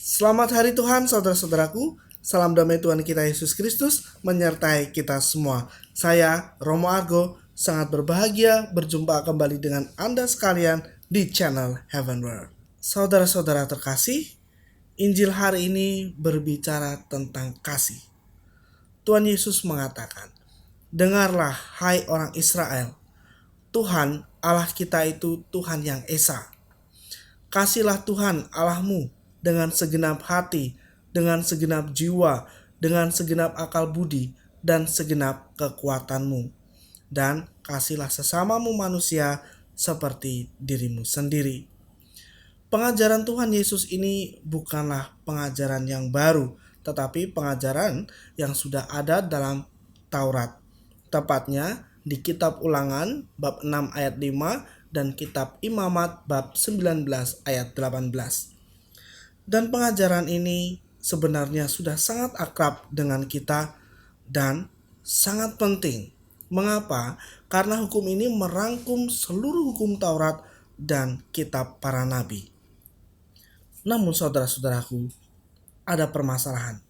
Selamat hari Tuhan saudara-saudaraku. Salam damai Tuhan kita Yesus Kristus menyertai kita semua. Saya Romo Argo sangat berbahagia berjumpa kembali dengan Anda sekalian di channel Heaven World. Saudara-saudara terkasih, Injil hari ini berbicara tentang kasih. Tuhan Yesus mengatakan, "Dengarlah hai orang Israel, Tuhan Allah kita itu Tuhan yang esa. Kasihlah Tuhan Allahmu dengan segenap hati, dengan segenap jiwa, dengan segenap akal budi, dan segenap kekuatanmu. Dan kasihlah sesamamu manusia seperti dirimu sendiri." Pengajaran Tuhan Yesus ini bukanlah pengajaran yang baru, tetapi pengajaran yang sudah ada dalam Taurat. Tepatnya di kitab Ulangan bab 6 ayat 5 dan kitab Imamat bab 19 ayat 18. Dan pengajaran ini sebenarnya sudah sangat akrab dengan kita dan sangat penting. Mengapa? Karena hukum ini merangkum seluruh hukum Taurat dan kitab para nabi. Namun saudara-saudaraku, ada permasalahan.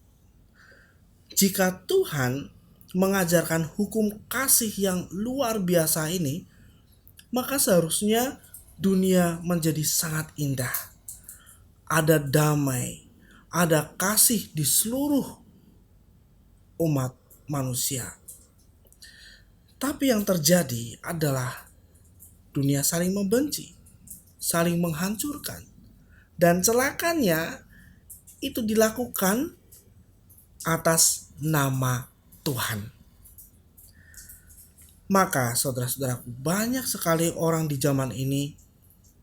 Jika Tuhan mengajarkan hukum kasih yang luar biasa ini, maka seharusnya dunia menjadi sangat indah. Ada damai, ada kasih di seluruh umat manusia. Tapi yang terjadi adalah dunia saling membenci, saling menghancurkan. Dan celakanya itu dilakukan atas nama Tuhan. Maka saudara-saudaraku, banyak sekali orang di zaman ini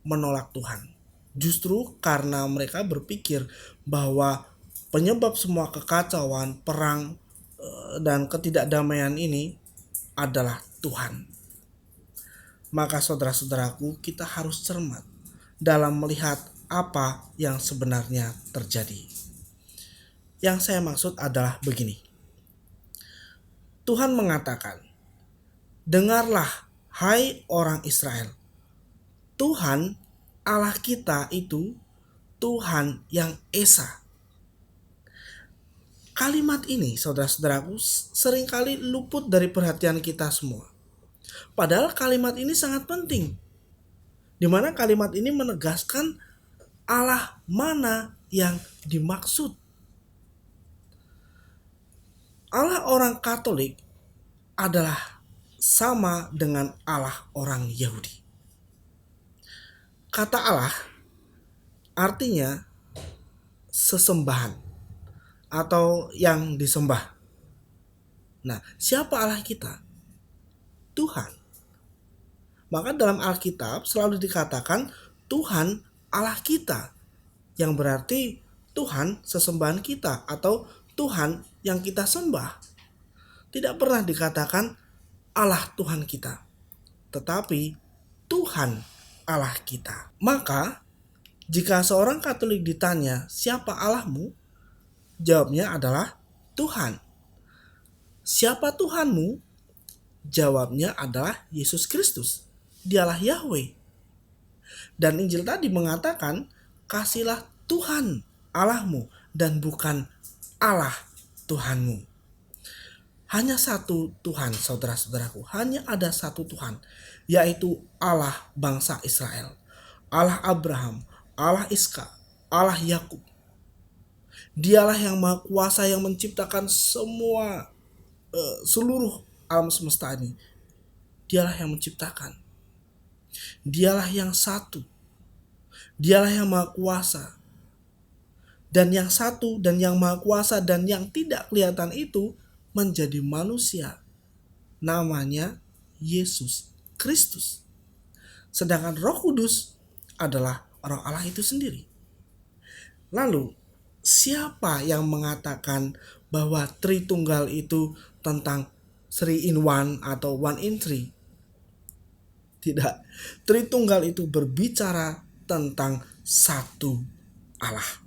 menolak Tuhan. Justru karena mereka berpikir bahwa penyebab semua kekacauan, perang, dan ketidakdamaian ini adalah Tuhan. Maka saudara-saudaraku, kita harus cermat dalam melihat apa yang sebenarnya terjadi. Yang saya maksud adalah begini. Tuhan mengatakan, "Dengarlah hai orang Israel, Tuhan Allah kita itu Tuhan yang esa." Kalimat ini saudara-saudaraku seringkali luput dari perhatian kita semua. Padahal kalimat ini sangat penting. Di mana kalimat ini menegaskan Allah mana yang dimaksud. Allah orang Katolik adalah sama dengan Allah orang Yahudi. Kata Allah artinya sesembahan atau yang disembah. Nah, siapa Allah kita? Tuhan. Maka dalam Alkitab selalu dikatakan Tuhan Allah kita, yang berarti Tuhan sesembahan kita atau Tuhan yang kita sembah. Tidak pernah dikatakan Allah Tuhan kita, tetapi Tuhan Allah kita. Maka jika seorang Katolik ditanya siapa Allahmu, jawabnya adalah Tuhan. Siapa Tuhanmu? Jawabnya adalah Yesus Kristus. Dialah Yahweh. Dan Injil tadi mengatakan, kasihlah Tuhan Allahmu dan bukan Allah Tuhanmu. Hanya satu Tuhan, saudara-saudaraku. Hanya ada satu Tuhan, yaitu Allah bangsa Israel. Allah Abraham, Allah Iska, Allah Yakub. Dialah yang Maha Kuasa yang menciptakan seluruh alam semesta ini. Dialah yang menciptakan. Dialah yang satu. Dialah yang Maha Kuasa. Dan yang satu dan yang Maha Kuasa dan yang tidak kelihatan itu menjadi manusia. Namanya Yesus Kristus. Sedangkan Roh Kudus adalah orang Allah itu sendiri. Lalu, siapa yang mengatakan bahwa Tritunggal itu tentang 3 in 1 atau 1 in 3? Tidak. Tritunggal itu berbicara tentang satu Allah.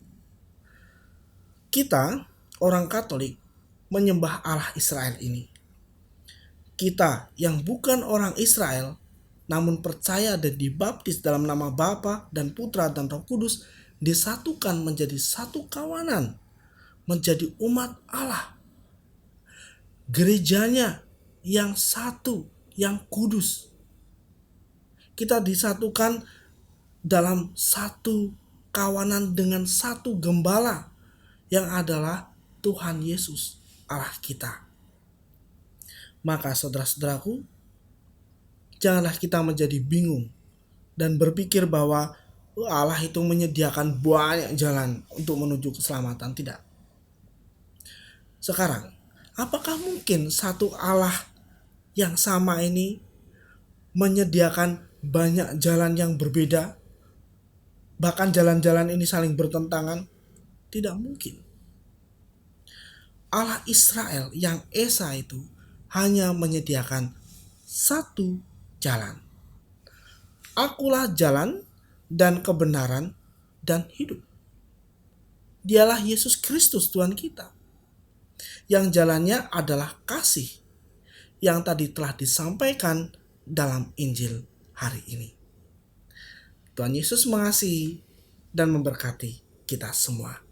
Kita, orang Katolik, menyembah Allah Israel ini. Kita yang bukan orang Israel, namun percaya dan dibaptis dalam nama Bapa dan Putra dan Roh Kudus, disatukan menjadi satu kawanan, menjadi umat Allah. Gerejanya yang satu, yang kudus. Kita disatukan dalam satu kawanan dengan satu gembala yang adalah Tuhan Yesus Allah kita. Maka saudara-saudaraku, janganlah kita menjadi bingung dan berpikir bahwa Allah itu menyediakan banyak jalan untuk menuju keselamatan. Tidak. Sekarang, apakah mungkin satu Allah yang sama ini menyediakan banyak jalan yang berbeda? Bahkan jalan-jalan ini saling bertentangan? Tidak mungkin. Allah Israel yang esa itu hanya menyediakan satu jalan. Akulah jalan dan kebenaran dan hidup. Dialah Yesus Kristus Tuhan kita. Yang jalannya adalah kasih yang tadi telah disampaikan dalam Injil hari ini. Tuhan Yesus mengasihi dan memberkati kita semua.